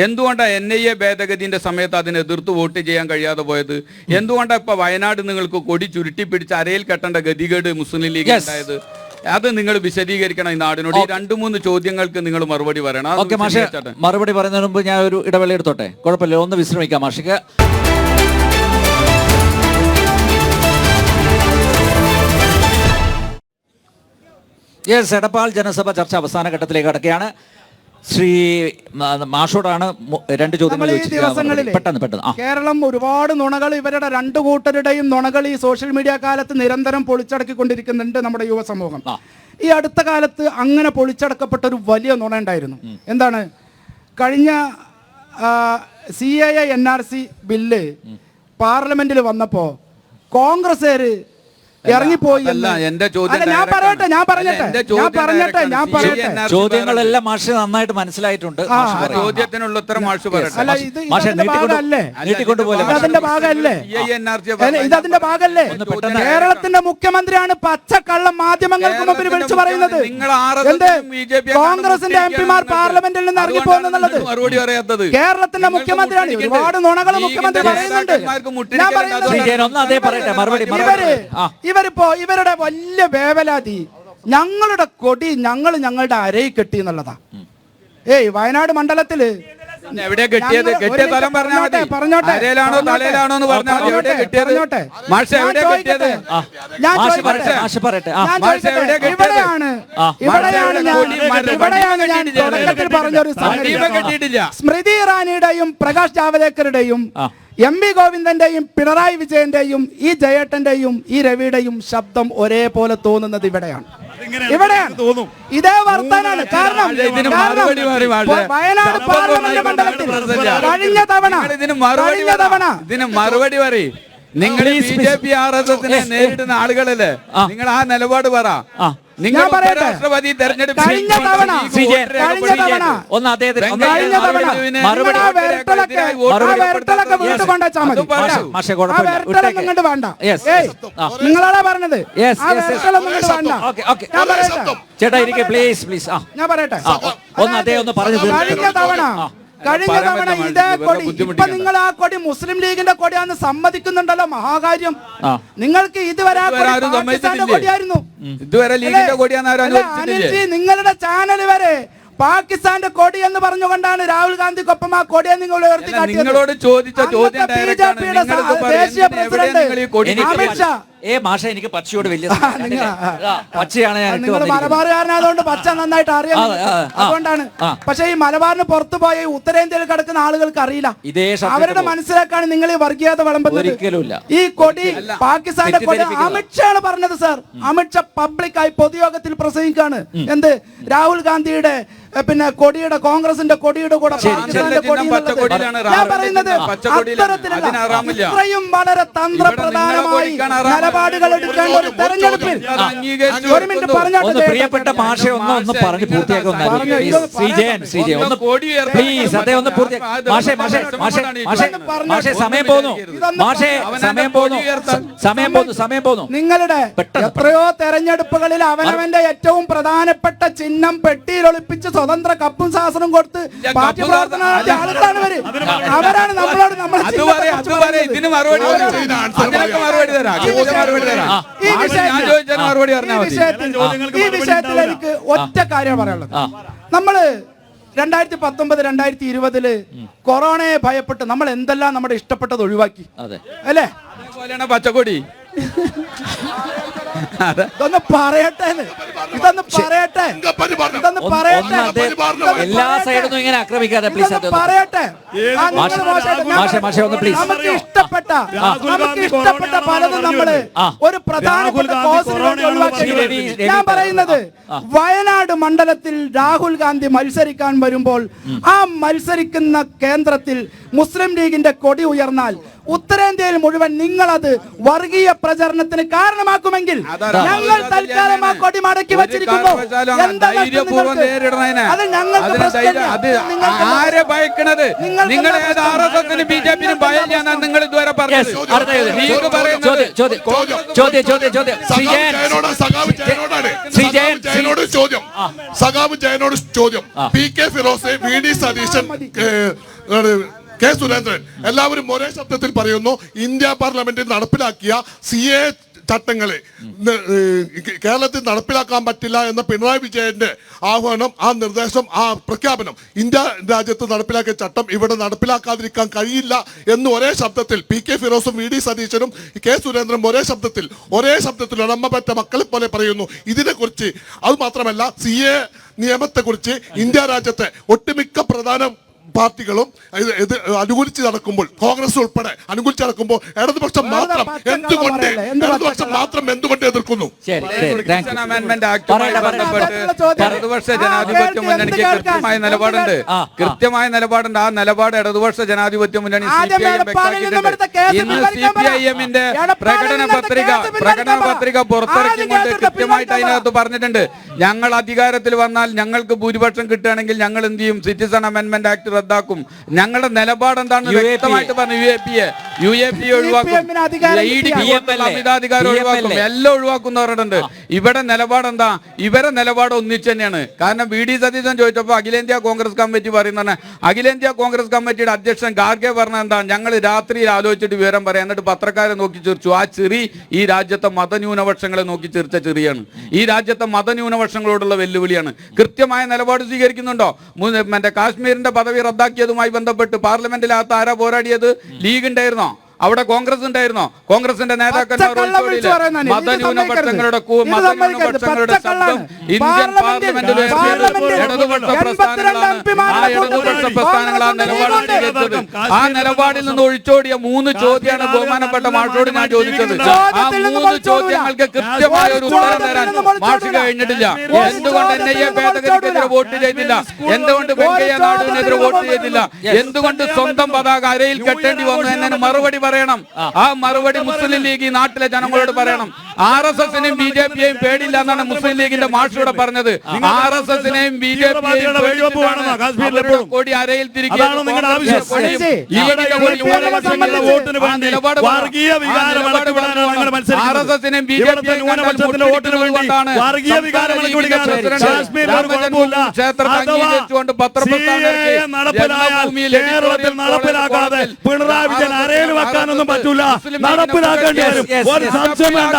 എന്തുകൊണ്ടാണ് NIA ഭേദഗതിന്റെ സമയത്ത് അതിനെ എതിർത്ത് വോട്ട് ചെയ്യാൻ കഴിയാതെ പോയത്? എന്തുകൊണ്ടാണ് ഇപ്പൊ വയനാട് നിങ്ങൾക്ക് കൊടി ചുരുട്ടിപ്പിടിച്ച് അരയിൽ കെട്ടേണ്ട ഗതികേട് മുസ്ലിം ലീഗ് ഉണ്ടായത്? അത് നിങ്ങൾ വിശദീകരിക്കണം ഈ നാടിനോട്. ഈ 2-3 ചോദ്യങ്ങൾക്ക് നിങ്ങൾ മറുപടി പറയണം. മറുപടി പറയുന്നതിന് മുമ്പ് ഞാൻ ഒരു ഇടവേള എടുത്തോട്ടെ? കുഴപ്പമില്ല, ഒന്ന് വിശ്രമിക്കാം മാഷിക്ക്. എടപ്പാൾ ജനസഭ ചർച്ച അവസാന ഘട്ടത്തിലേക്ക് കടക്കുകയാണ്. ശ്രീ മാഷോടാണ് 2 ചോദ്യങ്ങൾ. പെട്ടെന്ന് കേരളം ഒരുപാട് നുണകൾ, ഇവരുടെ 2 കൂട്ടരുടെയും നുണകൾ ഈ സോഷ്യൽ മീഡിയ കാലത്ത് നിരന്തരം പൊളിച്ചടക്കിക്കൊണ്ടിരിക്കുന്നുണ്ട് നമ്മുടെ യുവസമൂഹം. ഈ അടുത്ത കാലത്ത് അങ്ങനെ പൊളിച്ചടക്കപ്പെട്ട ഒരു വലിയ നുണ ഉണ്ടായിരുന്നു. എന്താണ്? കഴിഞ്ഞ CAA NRC ബില്ല് പാർലമെന്റിൽ വന്നപ്പോൾ കോൺഗ്രസ്സുകാര് ഇറങ്ങിപ്പോയി. എന്റെ ചോദ്യം ഞാൻ പറയട്ടെ, ചോദ്യങ്ങളെല്ലാം മാഷ് നന്നായിട്ട് മനസ്സിലായിട്ടുണ്ട്. ചോദ്യത്തിനുള്ള ഉത്തരം മാഷ് പറയട്ടെ. അല്ല, ഇതിന്റെ ഭാഗമല്ലേ? നീട്ടിക്കൊണ്ടുപോലെ ഇതിന്റെ ഭാഗമല്ലേ? ഇതതിന്റെ ഭാഗമല്ലേ? കേരളത്തിന്റെ മുഖ്യമന്ത്രിയാണ് പച്ചക്കള്ളം മാധ്യമങ്ങൾക്ക് മുമ്പിൽ വിളിച്ചു പറയുന്നത്. എന്ത് കോൺഗ്രസിന്റെ MP-മാർ പാർലമെന്റിൽ നിന്ന് ഇറങ്ങിപ്പോകുന്നുള്ളത് മറുപടി അറിയാത്തത് കേരളത്തിന്റെ മുഖ്യമന്ത്രിയാണ്. ഒരുപാട് നുണകൾ മുഖ്യമന്ത്രി പറയുന്നുണ്ട്. ഞാൻ ഇവരുടെ വലിയ വേവലാതി ഞങ്ങളുടെ കൊടി ഞങ്ങളുടെ അരയിൽ കെട്ടി എന്നുള്ളതാ. വയനാട് മണ്ഡലത്തില് എവിടെ കെട്ടിയത്? കെട്ടിയ സ്ഥലം പറഞ്ഞാൽ മതി. അരയിലാണോ തലയിലാണോ എന്ന് പറഞ്ഞാൽ എവിടെ കെട്ടിയത്? മാഷ് എവിടെ കെട്ടിയത്? കെട്ടിയിട്ടില്ല. സ്മൃതി ഇറാനിയുടെയും പ്രകാശ് ജാവദേക്കറുടെയും MP ഗോവിന്ദന്റെയും പിണറായി വിജയന്റെയും ഈ ജയേട്ടന്റെയും ഈ രവിയുടെയും ശബ്ദം ഒരേപോലെ തോന്നുന്നത് ഇവിടെയാണ്. ഇതേ വർത്താനാണ്. കാരണം വയനാട് പാർലമെന്റ് മണ്ഡലത്തിൽ കഴിഞ്ഞ തവണ ഇതിന് മറുപടി പറയും. നിങ്ങൾ BJP RSSനെ നേരിടുന്ന ആളുകളല്ലേ? നിങ്ങൾ ആ നിലപാട് പറ. നിങ്ങൾ രാഷ്ട്രപതി തെരഞ്ഞെടുപ്പ് നിങ്ങളാണ് പറഞ്ഞത്. ചേട്ടാ ഇരിക്കെ പ്ലീസ് പ്ലീസ്. ഞാൻ പറയട്ടെ, കഴിഞ്ഞ തവണ ഇതേ കൊടി ഇപ്പൊ നിങ്ങൾ ആ കൊടി മുസ്ലിം ലീഗിന്റെ കൊടിയാന്ന് സമ്മതിക്കുന്നുണ്ടല്ലോ. മഹാകാര്യം. നിങ്ങൾക്ക് ഇതുവരെ കൊടിയായിരുന്നു. ഇതുവരെ ലീഗിന്റെ കൊടിയാന്ന് നിങ്ങളുടെ ചാനൽ വരെ പാകിസ്ഥാന്റെ കൊടി എന്ന് പറഞ്ഞുകൊണ്ടാണ് രാഹുൽ ഗാന്ധിക്കൊപ്പം ആ കൊടിയെ നിങ്ങൾ ഉയർത്തി കാട്ടിയത്. നിങ്ങളോട് ചോദിച്ച ചോദ്യം ദേശീയ പ്രസിഡന്റ് അമിത്ഷാ മാഷ എനിക്ക് പച്ചയോട് വലിയ പച്ചയാണ്. നിങ്ങൾ മലബാറുകാരനായതുകൊണ്ട് പച്ച നന്നായിട്ട് അറിയാം, അതുകൊണ്ടാണ്. പക്ഷെ ഈ മലബാറിന് പുറത്തു പോയ ഉത്തരേന്ത്യയിൽ കിടക്കുന്ന ആളുകൾക്ക് അറിയില്ല. അവരുടെ മനസ്സിലാക്കാണ് നിങ്ങൾ ഈ വർഗീയത വിളമ്പുന്നത്. ഈ കൊടി പാകിസ്ഥാന്റെ കൊടി അമിത്ഷാണ് പറഞ്ഞത്. സാർ, അമിത്ഷാ പബ്ലിക്കായി പൊതുയോഗത്തിൽ പ്രസംഗിക്കാണ്. എന്ത് രാഹുൽ ഗാന്ധിയുടെ കൊടിയുടെ കോൺഗ്രസിന്റെ കൊടിയുടെ കൂടെ ഞാൻ പറയുന്നത് ഇത്രയും വളരെ തന്ത്രപ്രധാനമായി നിലപാടുകൾ എടുക്കേണ്ട ഒരു തെരഞ്ഞെടുപ്പിൽ ഒരു മിനിറ്റ് പറഞ്ഞോട്ടെ. പ്രിയപ്പെട്ട മാഷെ ഒന്ന് പറഞ്ഞ് പൂർത്തിയാക്കുന്നു. നിങ്ങളുടെ എത്രയോ തെരഞ്ഞെടുപ്പുകളിൽ അവനവന്റെ ഏറ്റവും പ്രധാനപ്പെട്ട ചിഹ്നം പെട്ടിയിൽ ഒളിപ്പിച്ച് സ്വതന്ത്ര കപ്പും ശാസനം കൊടുത്ത് പാർട്ടി പ്രവർത്തന ആളുകളാണ് ഇവര്. അവരാണ് നമ്മളോട് ഈ വിഷയത്തിൽ എനിക്ക് ഒറ്റ കാര്യം പറയാനുള്ളത്. നമ്മള് 2019-2020 കൊറോണയെ ഭയപ്പെട്ട് നമ്മൾ എന്തെല്ലാം നമ്മുടെ ഇഷ്ടപ്പെട്ടത് ഒഴിവാക്കി അല്ലേ? പച്ചക്കൊടി ഇതൊന്ന് പറയട്ടെ. എല്ലാ സൈഡിൽ ഇങ്ങനെ ആക്രമിക്കാതെ പറയട്ടെ. നമുക്ക് ഇഷ്ടപ്പെട്ട പലതും നമ്മള് ഒരു പ്രധാനപ്പെട്ട ഞാൻ പറയുന്നത് വയനാട് മണ്ഡലത്തിൽ രാഹുൽ ഗാന്ധി മത്സരിക്കാൻ വരുമ്പോൾ ആ മത്സരിക്കുന്ന കേന്ദ്രത്തിൽ മുസ്ലിം ലീഗിന്റെ കൊടി ഉയർന്നാൽ ഉത്തരേന്ത്യയിൽ മുഴുവൻ നിങ്ങളത് വർഗീയ പ്രചരണത്തിന് കാരണമാക്കുമെങ്കിൽ ഞങ്ങൾ തൽക്കാലം ആ കൊടി മടക്കി വച്ചിരിക്കുന്നു. അത് ആരെ ഭയക്കണത്? നിങ്ങൾ BJP-നും ഭയമില്ല നിങ്ങൾ ഇതുവരെ പറഞ്ഞത്. സഖാവ് ജയനോട് ചോദ്യം. PK Firoz, VD Satheesan, K. Surendran എല്ലാവരും ഒരേ ശബ്ദത്തിൽ പറയുന്നു ഇന്ത്യ പാർലമെന്റിൽ നടപ്പിലാക്കിയ CA ചട്ടങ്ങളെ കേരളത്തിൽ നടപ്പിലാക്കാൻ പറ്റില്ല എന്ന പിണറായി വിജയന്റെ ആഹ്വാനം, ആ നിർദ്ദേശം, ആ പ്രഖ്യാപനം, ഇന്ത്യ രാജ്യത്ത് നടപ്പിലാക്കിയ ചട്ടം ഇവിടെ നടപ്പിലാക്കാതിരിക്കാൻ കഴിയില്ല എന്ന് ഒരേ ശബ്ദത്തിൽ PK ഫിറോസും VD സതീശനും K. സുരേന്ദ്രനും ഒരേ ശബ്ദത്തിൽ അമ്മ പറ്റ മക്കളെ പോലെ പറയുന്നു. ഇതിനെക്കുറിച്ച് അത് മാത്രമല്ല CA നിയമത്തെക്കുറിച്ച് ഇന്ത്യ രാജ്യത്തെ ഒട്ടുമിക്ക പ്രധാന പാർട്ടികളും ഇത് അനുകൂലിച്ച് നടക്കുമ്പോൾ, കോൺഗ്രസ് ഉൾപ്പെടെ അനുകൂലിച്ച് നടക്കുമ്പോൾ ഇടതുപക്ഷം മാത്രം എന്തുകൊണ്ട് എതിർക്കുന്നു? അമെന്റ്മെന്റ് ആക്ടുമായി ബന്ധപ്പെട്ട് ഇടതുപക്ഷ ജനാധിപത്യ മുന്നണിക്ക് കൃത്യമായ നിലപാടുണ്ട്. കൃത്യമായ നിലപാടുണ്ട്. ആ നിലപാട് ഇടതുപക്ഷ ജനാധിപത്യ മുന്നണി ഇന്ന് CPIM-ന്റെ പ്രകടന പത്രിക പുറത്തിറക്കിക്കൊണ്ട് കൃത്യമായിട്ട് അതിനകത്ത് പറഞ്ഞിട്ടുണ്ട്, ഞങ്ങൾ അധികാരത്തിൽ വന്നാൽ ഞങ്ങൾക്ക് ഭൂരിപക്ഷം കിട്ടുകയാണെങ്കിൽ ഞങ്ങൾ എന്ത് ചെയ്യും? സിറ്റിസൺ അമെന്റ്മെന്റ് ആക്ട് റദ്ദാക്കും. ഞങ്ങളുടെ നിലപാട് എന്താണെന്ന് വ്യക്തമായിട്ട് പറഞ്ഞു. UAP ഒഴിവാക്കും, അമിതാധികാരം ഒഴിവാക്കും, എല്ലാം ഒഴിവാക്കുന്ന പറഞ്ഞിട്ടുണ്ട്. ഇവിടെ നിലപാട് എന്താ? ഇവരെ നിലപാട് ഒന്നിച്ച് തന്നെയാണ്. കാരണം VD സതീശൻ ചോദിച്ചപ്പോൾ അഖിലേന്ത്യാ കോൺഗ്രസ് കമ്മിറ്റി പറയുന്നതാണ്, അഖിലേന്ത്യാ കോൺഗ്രസ് കമ്മിറ്റിയുടെ അധ്യക്ഷൻ ഖാർഗെ പറഞ്ഞ എന്താ? ഞങ്ങൾ രാത്രിയിൽ ആലോചിച്ചിട്ട് വിവരം പറയാം. എന്നിട്ട് പത്രക്കാരെ നോക്കി ചിരിച്ചു. ആ ചിറി ഈ രാജ്യത്തെ മതന്യൂനപക്ഷങ്ങളെ നോക്കി ചിരിച്ച ചിറിയാണ്. ഈ രാജ്യത്തെ മതന്യൂനപക്ഷങ്ങളോടുള്ള വെല്ലുവിളിയാണ്. കൃത്യമായ നിലപാട് സ്വീകരിക്കുന്നുണ്ടോ? മറ്റേ കാശ്മീരിന്റെ പദവി റദ്ദാക്കിയതുമായി ബന്ധപ്പെട്ട് പാർലമെന്റിനകത്ത് ആരാ പോരാടിയത്? ലീഗ് ഉണ്ടായിരുന്നോ? അവിടെ കോൺഗ്രസ് ഉണ്ടായിരുന്നോ? കോൺഗ്രസിന്റെ നേതാക്കന്മാർ മതന്യൂനപക്ഷങ്ങളുടെ ശബ്ദം ഇന്ത്യൻ പാർലമെന്റിൽ ഇടതുപക്ഷ പ്രസ്ഥാനങ്ങളാണ്. ആ ഇടതുപക്ഷ പ്രസ്ഥാനങ്ങൾ ആ നിലപാട് സ്വീകരിച്ചത്. ആ നിലപാടിൽ നിന്ന് ഒഴിച്ചോടിയ 3 ചോദ്യമാണ് ബഹുമാനപ്പെട്ട മാഷോട് ഞാൻ ചോദിച്ചത്. ആ 3 ചോദ്യങ്ങൾക്ക് കൃത്യമായ ഒരു ഉത്തരം തരാൻ മാഷ് കഴിഞ്ഞിട്ടില്ല. എന്തുകൊണ്ട് NIA ഭേദഗതിക്കെതിരെ വോട്ട് ചെയ്തില്ല? എന്തുകൊണ്ട് വെങ്കയ്യ നായിഡുവിനെതിരെ വോട്ട് ചെയ്തില്ല? എന്തുകൊണ്ട് സ്വന്തം പതാക അരയിൽ കെട്ടേണ്ടി വന്നു എന്നതിന് മറുപടി പറയണം. ആ മറുപടി മുസ്ലിം ലീഗ് ഈ നാട്ടിലെ ജനങ്ങളോട് പറയണം. RSSനെയും BJPയെയും പേടില്ല എന്നാണ് മുസ്ലിം ലീഗിന്റെ മാഷൂടെ പറഞ്ഞത്. RSSനെയും BJPയെയും കൊടി അരയിൽ തിരികെ RSSനെയും BJPയെയും ക്ഷേത്രത്തിച്ചുകൊണ്ട് കേരളത്തിൽ നടപ്പിലാക്കാതെ പിണറായി വിജയൻ അരയിൽ വെക്കാനൊന്നും പറ്റൂല. നടപ്പിലാക്കേണ്ടി വരും. ഒരു സംശയം വേണ്ട.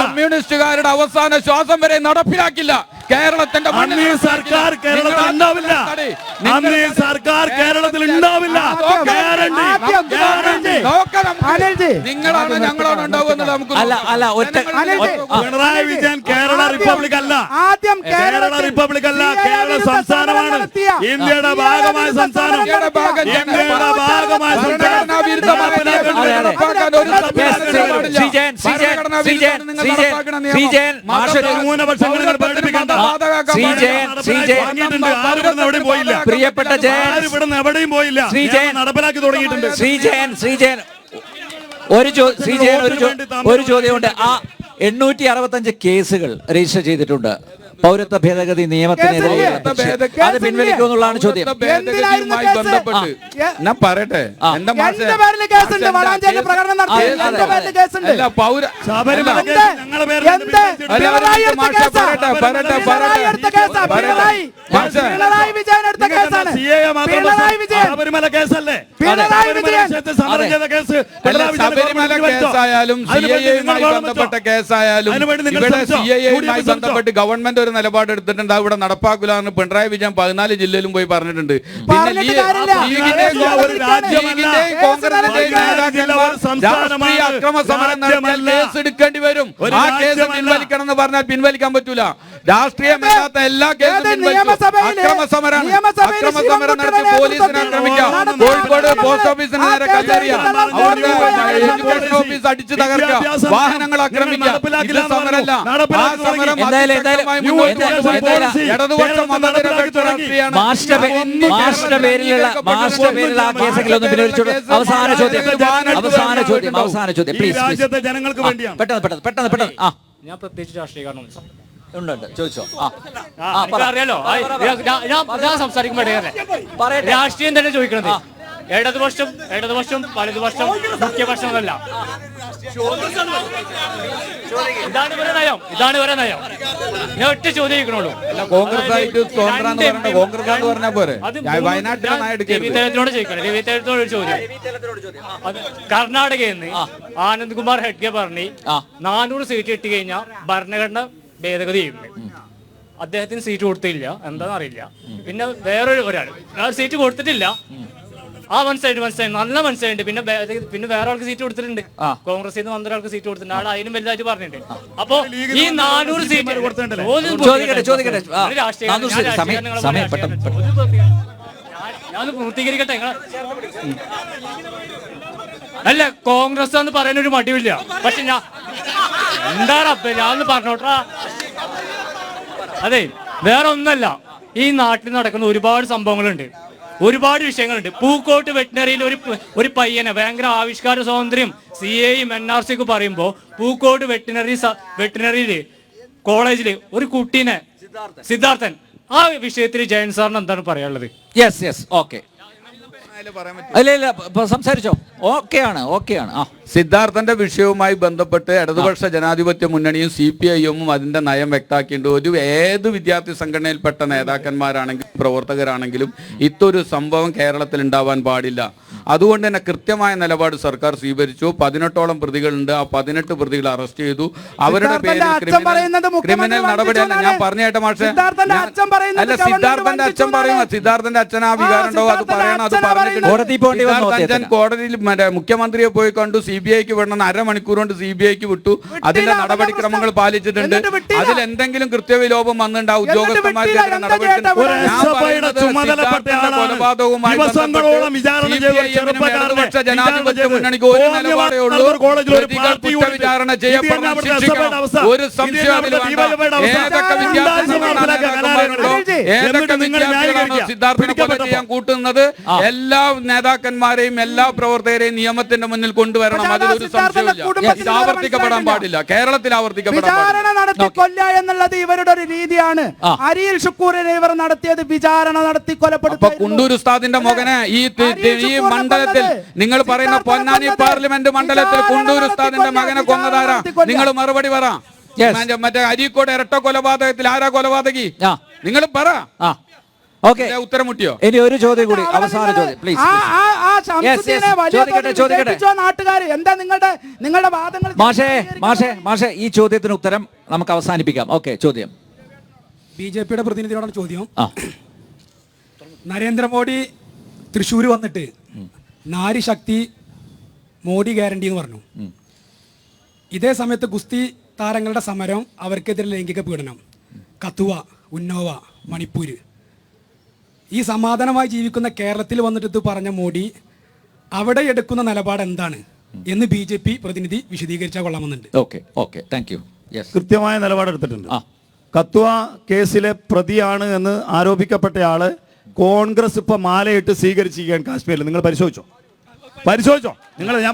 കമ്മ്യൂണിസ്റ്റുകാരുടെ അവസാന ശ്വാസം വരെ നടപ്പിലാക്കില്ല. കേരളത്തിന്റെ സർക്കാർ കേരളത്തിൽ ഉണ്ടാവില്ല. സർക്കാർ കേരളത്തിൽ ഉണ്ടാവില്ല. നിങ്ങളാണ് ഞങ്ങളാണ് ഉണ്ടാവുന്നത്. നമുക്ക് പിണറായി വിജയൻ കേരള റിപ്പബ്ലിക് അല്ല. കേരള റിപ്പബ്ലിക് അല്ല, കേരള സംസ്ഥാനമാണ്. ഇന്ത്യയുടെ ഭാഗമായ സംസ്ഥാനം. ഇന്ത്യയുടെ ഭാഗമായ പ്രിയപ്പെട്ട എവിടെയും പോയില്ല. നടപ്പിലാക്കി തുടങ്ങിയിട്ടുണ്ട്. ഒരു ചോദ്യമുണ്ട്. ആ 865 കേസുകൾ രജിസ്റ്റർ ചെയ്തിട്ടുണ്ട് പൗരത്വ ഭേദഗതി നിയമത്തിനെതിരെ. അത് പിൻവലിക്കുമെന്നുള്ളതാണ് ചോദ്യം. ബന്ധപ്പെട്ട് ഞാൻ പറയട്ടെ, എന്റെ ശബരിമല കേസല്ലേ? ശബരിമല കേസായാലും CAA-യുമായി ബന്ധപ്പെട്ട കേസായാലും ഇവിടെ CAA-യുമായി ബന്ധപ്പെട്ട് ഗവൺമെന്റ് നിലപാട് എടുത്തിട്ടുണ്ട്. ഇവിടെ നടപ്പാക്കില്ല പിണറായി വിജയൻ 14 ജില്ലയിലും പോയി പറഞ്ഞിട്ടുണ്ട്. പിന്നെ അക്രമ സമരം നടത്തിയാൽ കേസ് എടുക്കേണ്ടി വരും. ആ കേസ് പിൻവലിക്കണം എന്ന് പറഞ്ഞാൽ പിൻവലിക്കാൻ പറ്റൂല. രാഷ്ട്രീയമല്ലാത്ത എല്ലാ കേസും അക്രമ സമരം നടത്തി പോലീസിനെ ആക്രമിക്കാം. കോഴിക്കോട് പോസ്റ്റ് ഓഫീസിന് നേരെ കല്ലെറിയാം. എഡ്യൂക്കേഷൻ ഓഫീസ് അടിച്ചു തകർക്കാം. വാഹനങ്ങൾ ആക്രമിക്കാം. ഇത് സമരമല്ല. ആ സമരം അവസാന ചോദ്യം രാജ്യത്തെ ജനങ്ങൾക്ക് വേണ്ടിയാണ്. പെട്ടെന്ന് ഞാൻ പ്രത്യേകിച്ച് രാഷ്ട്രീയക്കാരനൊന്നും ഉണ്ട് ചോദിച്ചോ. അറിയാലോ, ഞാൻ സംസാരിക്കുമ്പോൾ രാഷ്ട്രീയം തന്നെ ചോദിക്കണത്. ഇടതുപക്ഷം വലതുപക്ഷം മുഖ്യപക്ഷമല്ല. ഇതാണ് ഇവരെ നയം. ഞാൻ ഒറ്റ ചോദ്യം ചോദിക്കണുള്ളൂ. രവിതേജത്തിനോട് ചോദിക്കണം. രവിതേജത്തിനോട് ഒരു ചോദ്യം. കർണാടകയിൽ നിന്ന് ആനന്ദ്കുമാർ ഹെഗ്ഡെ പറഞ്ഞ് 400 സീറ്റ് കിട്ടി കഴിഞ്ഞാൽ ഭരണഘടന ഭേദഗതി ചെയ്യും. അദ്ദേഹത്തിന് സീറ്റ് കൊടുത്തില്ല, എന്താണെന്ന് അറിയില്ല. പിന്നെ വേറൊരു ഒരാൾ സീറ്റ് കൊടുത്തിട്ടില്ല. ആ മനസ്സിലായിട്ട് നല്ല മനസ്സിലായിട്ട്. പിന്നെ വേറെ ആൾക്ക് സീറ്റ് കൊടുത്തിട്ടുണ്ട്. കോൺഗ്രസിൽ നിന്ന് വന്ന ഒരാൾക്ക് സീറ്റ് കൊടുത്തിട്ടുണ്ട്. ആൾ അതിനും വലുതായിട്ട് പറഞ്ഞിട്ടുണ്ട്. അപ്പൊ ഈ 400 സീറ്റ് ഞാനൊന്ന് പൂർത്തീകരിക്കട്ടെ. അല്ല, കോൺഗ്രസ് എന്ന് പറയാനൊരു മടിയില്ല. പക്ഷെ എന്താണ് ഞാനൊന്ന് പറഞ്ഞോട്ടാ. അതെ, വേറെ ഒന്നല്ല, ഈ നാട്ടിൽ നടക്കുന്ന ഒരുപാട് സംഭവങ്ങളുണ്ട്, ഒരുപാട് വിഷയങ്ങളുണ്ട്. പൂക്കോട്ട് വെറ്റിനറിയിൽ ഒരു പയ്യനെ ഭയങ്കര ആവിഷ്കാര സ്വാതന്ത്ര്യം CAയും NRC ഒക്കെ പറയുമ്പോൾ പൂക്കോട്ട് വെറ്റിനറിയിൽ കോളേജിൽ ഒരു കുട്ടീനെ, സിദ്ധാർത്ഥൻ, ആ വിഷയത്തിൽ ജയൻ സാറിന് എന്താണ് പറയാനുള്ളത്? Yes yes, okay. ഇല്ല ഇല്ല, സംസാരിച്ചോ. ഓക്കെയാണ്. ആ, സിദ്ധാർത്ഥന്റെ വിഷയവുമായി ബന്ധപ്പെട്ട് ഇടതുപക്ഷ ജനാധിപത്യ മുന്നണിയും CPIയും അതിന്റെ നയം വ്യക്തമാക്കിയിട്ടുണ്ട്. ഏത് വിദ്യാർത്ഥി സംഘടനയിൽപ്പെട്ട നേതാക്കന്മാരാണെങ്കിലും പ്രവർത്തകരാണെങ്കിലും ഇത്തൊരു സംഭവം കേരളത്തിൽ ഉണ്ടാവാൻ പാടില്ല. അതുകൊണ്ട് തന്നെ കൃത്യമായ നിലപാട് സർക്കാർ സ്വീകരിച്ചു. 18ഓളം പ്രതികളുണ്ട്. ആ 18 പ്രതികൾ അറസ്റ്റ് ചെയ്തു. അവരുടെ പേരിൽ ക്രിമിനൽ നടപടിയല്ല. ഞാൻ പറഞ്ഞേട്ടെ മാഷെ, അല്ല, സിദ്ധാർത്ഥന്റെ അച്ഛൻ പറയുക, സിദ്ധാർത്ഥന്റെ അച്ഛൻ ആ വികാരം ഉണ്ടാവും, അത് പറയണം. അത് പറഞ്ഞിട്ടുണ്ട്. കോടതിയിൽ മുഖ്യമന്ത്രിയെ പോയി കണ്ടു. CBIക്ക് വിടണം. അരമണിക്കൂർ കൊണ്ട് CBIക്ക് വിട്ടു. അതിന്റെ നടപടിക്രമങ്ങൾ പാലിച്ചിട്ടുണ്ട്. അതിൽ എന്തെങ്കിലും കൃത്യവിലോപം വന്നിട്ടുണ്ട് ആ ഉദ്യോഗസ്ഥന്മാർക്കെതിരെ നടപടി. കൊലപാതകവുമായി ഇടതുപക്ഷ ജനാധിപത്യ മുന്നണിക്ക് ഒരു നിലപാടേ ഉള്ളൂ. വിചാരണ ചെയ്യപ്പെടണം, ശിക്ഷിക്കണം. ഒരു സംശയം ഏതൊക്കെ വിദ്യാർത്ഥികളാണോ സിദ്ധാർത്ഥനെ കൊല ചെയ്യാൻ കൂട്ടുന്നത്, എല്ലാ നേതാക്കന്മാരെയും എല്ലാ പ്രവർത്തകരെയും നിയമത്തിന്റെ മുന്നിൽ കൊണ്ടുവരണം. അതിലൊരു സംശയമില്ല. ഇത് ആവർത്തിക്കപ്പെടാൻ പാടില്ല. കേരളത്തിൽ ആവർത്തിക്കപ്പെടാൻ കൊല്ല എന്നുള്ളത് ഇവരുടെ ഒരു രീതിയാണ്. അരിയിൽ ഷുക്കൂറിനെ ഇവർ നടത്തിയത് വിചാരണ നടത്തി കൊലപ്പെടുത്തി. കുണ്ടൂർ ഉസ്താദിന്റെ മകനെ ഈ മണ്ഡലത്തിൽ, നിങ്ങൾ പറയുന്ന പൊന്നാനി പാർലമെന്റ് മണ്ഡലത്തിൽ കുണ്ടൂർ ഉസ്താദിന്റെ മകനെ കൊന്നതാരാ? നിങ്ങൾ മറുപടി പറ. മറ്റേ അരീക്കോട് ഇരട്ട കൊലപാതകത്തിൽ ആരാ കൊലപാതകി? നിങ്ങൾ പറ. ഉത്തരം മുട്ടിയോ? ഇനി ഒരു ചോദ്യം കൂടി, അവസാന ചോദ്യം പ്ലീസ്. നാട്ടുകാർ എന്താ നിങ്ങളുടെ വാദങ്ങൾ? മാഷേ ഈ ചോദ്യത്തിന് ഉത്തരം നമുക്ക് അവസാനിപ്പിക്കാം. ഓക്കെ, ചോദ്യം BJPയുടെ പ്രതിനിധിയോടാണ് ചോദ്യം. നരേന്ദ്രമോദി തൃശ്ശൂർ വന്നിട്ട് നാരി ശക്തി മോഡി ഗ്യാരണ്ടി എന്ന് പറഞ്ഞു. ഇതേ സമയത്ത് ഗുസ്തി താരങ്ങളുടെ സമരം, അവർക്കെതിരെ ലൈംഗിക പീഡനം, കത്തുവ, ഉന്നോവ, മണിപ്പൂര്, ഈ സമാധാനമായി ജീവിക്കുന്ന കേരളത്തിൽ വന്നിട്ട് ഇത് പറഞ്ഞ മോഡി അവിടെ എടുക്കുന്ന നിലപാട് എന്താണ് എന്ന് BJP പ്രതിനിധി വിശദീകരിച്ചാൽ കൊള്ളാമെന്നുണ്ട്. കൃത്യമായ നിലപാടെടുത്തിട്ടുണ്ട്. കത്തുവ കേസിലെ പ്രതിയാണ് എന്ന് ആരോപിക്കപ്പെട്ടയാള് കോൺഗ്രസ് ഇപ്പൊ മാലയിട്ട് സ്വീകരിച്ചിരിക്കുകയാണ് കാശ്മീരിൽ. നിങ്ങൾ പരിശോധിച്ചോ? നിങ്ങൾ ഞാൻ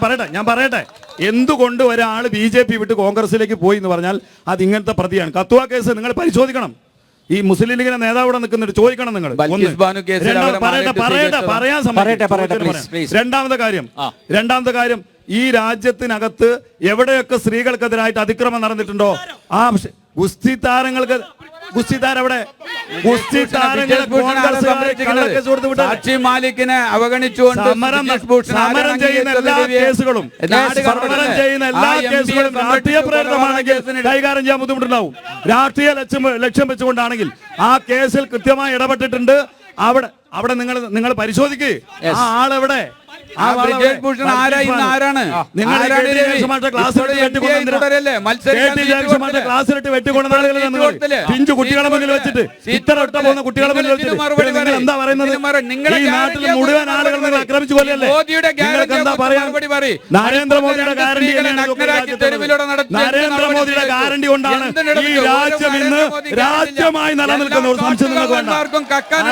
പറയട്ടെ എന്തുകൊണ്ട് ഒരാൾ BJP വിട്ട് കോൺഗ്രസിലേക്ക് പോയി എന്ന് പറഞ്ഞാൽ അത് ഇങ്ങനത്തെ പ്രതിയാണ്. കത്തുവ കേസ് നിങ്ങൾ പരിശോധിക്കണം. ഈ മുസ്ലിം ലീഗിന്റെ നേതാവ് ഇവിടെ നിൽക്കുന്നുണ്ട്, ചോദിക്കണം നിങ്ങൾ. രണ്ടാമത്തെ കാര്യം, ഈ രാജ്യത്തിനകത്ത് എവിടെയൊക്കെ സ്ത്രീകൾക്കെതിരായിട്ട് അതിക്രമം നടന്നിട്ടുണ്ടോ ആ ഗുസ്തി താരങ്ങൾക്ക് മാലിക്കിനെ അവഗണിച്ചുകൊണ്ട് സമരം ചെയ്യുന്ന എല്ലാ കേസുകളും രാഷ്ട്രീയ പ്രേരിതമാണെങ്കിൽ കൈകാര്യം ചെയ്യാൻ ബുദ്ധിമുട്ടുണ്ടാവും. രാഷ്ട്രീയ ലക്ഷ്യം വെച്ചുകൊണ്ടാണെങ്കിൽ ആ കേസിൽ കൃത്യമായി ഇടപെട്ടിട്ടുണ്ട്. അവിടെ നിങ്ങൾ പരിശോധിക്കുക ആ ആളെവിടെ. പിഞ്ചു കുട്ടികളെ മുന്നിൽ വെച്ചിട്ട് ഇത്ര ഒട്ട പോകുന്ന കുട്ടികളെ മുന്നിൽ വെച്ചിട്ട് എന്താ പറയുന്നത്? ഈ നാട്ടിൽ മുഴുവൻ ആളുകൾ നിങ്ങൾ ആക്രമിച്ചു കൊല്ലല്ലേ? നിങ്ങൾക്ക് എന്താ പറയാൻ? നരേന്ദ്രമോദിയുടെ ഗ്യാരണ്ടി കൊണ്ടാണ് ഈ രാജ്യം ഇന്ന് രാജ്യമായി നിലനിൽക്കുന്ന ഒരു സംശയം നിങ്ങൾക്ക് വേണ്ട.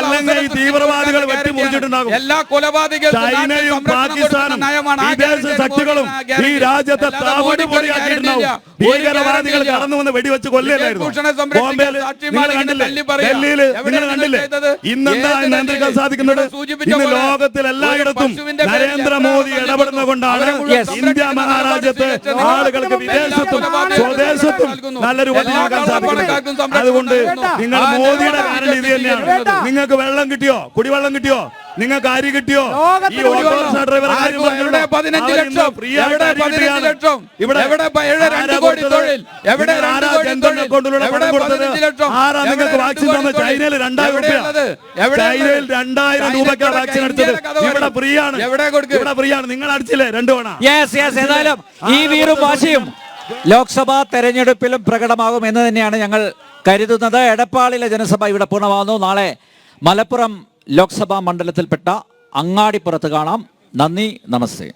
അല്ലെങ്കിൽ ഈ തീവ്രവാദികൾ വെട്ടിമുറിച്ചിട്ടുണ്ടാകും. എല്ലാ കൊലപാതകങ്ങളും ചൈനയും പാകിസ്ഥാനും വിദേശ ശക്തികളും ഈ രാജ്യത്തെ താവടിപൊടിയാക്കിയിട്ടുണ്ടാവും. ഭീകരവാദികൾ കടന്നു വന്ന് വെടിവെച്ച് കൊല്ലലായിരുന്നു. ബോംബെയിൽ നിങ്ങൾ കണ്ടില്ലേ? ഡൽഹിയിൽ നിങ്ങൾ കണ്ടില്ലേ? ഇന്നെന്താ നിയന്ത്രിക്കാൻ സാധിക്കുന്നത്? ഇന്ന് ലോകത്തിൽ എല്ലായിടത്തും നരേന്ദ്രമോദി ഇടപെടുന്നത് കൊണ്ടാണ് ഇന്ത്യ മഹാരാജ്യത്ത് ആളുകൾക്ക് വിദേശത്തും സ്വദേശത്തും നല്ലൊരു ഉപയോഗിക്കാൻ സാധിക്കുന്നത്. അതുകൊണ്ട് നിങ്ങൾ മോദിയുടെ കാരണം ഇത് തന്നെയാണ്. നിങ്ങൾക്ക് വെള്ളം കിട്ടിയോ? കുടിവെള്ളം കിട്ടിയോ? നിങ്ങൾക്ക് അരി കിട്ടിയോ? ഈ ഓട്ടോറിക്ഷ ഡ്രൈവർ എവിടെ 15 ലക്ഷം? എവിടെ 15 ലക്ഷം? എവിടെ 2 കോടി തൊഴിൽ? എവിടെ 2 കോടി തൊഴിൽ? എവിടെ 15 ലക്ഷം? ആരാ നിങ്ങൾക്ക് വാക്സിൻ തന്നത്? ചൈനയിൽ 2000 രൂപ. ചൈനയിൽ 2000 രൂപയ്ക്കാണ് വാക്സിൻ അടിച്ചത്. ഇവിടെ ഫ്രീ ആണ്. ഇവിടെ ഫ്രീ ആണ്. നിങ്ങൾ അടിച്ചില്ലേ 2 തവണ? ഏതായാലും ഈ വീറും വാശിയും ലോക്സഭാ തെരഞ്ഞെടുപ്പിലും പ്രകടമാകും എന്ന് തന്നെയാണ് ഞങ്ങൾ കരുതുന്നത്. എടപ്പാളിലെ ജനസഭ ഇവിടെ പൂർണ്ണമാകുന്നു. നാളെ മലപ്പുറം ലോക്സഭാ മണ്ഡലത്തിൽപ്പെട്ട അങ്ങാടിപ്പുറത്ത് കാണാം. നന്ദി, നമസ്തേ.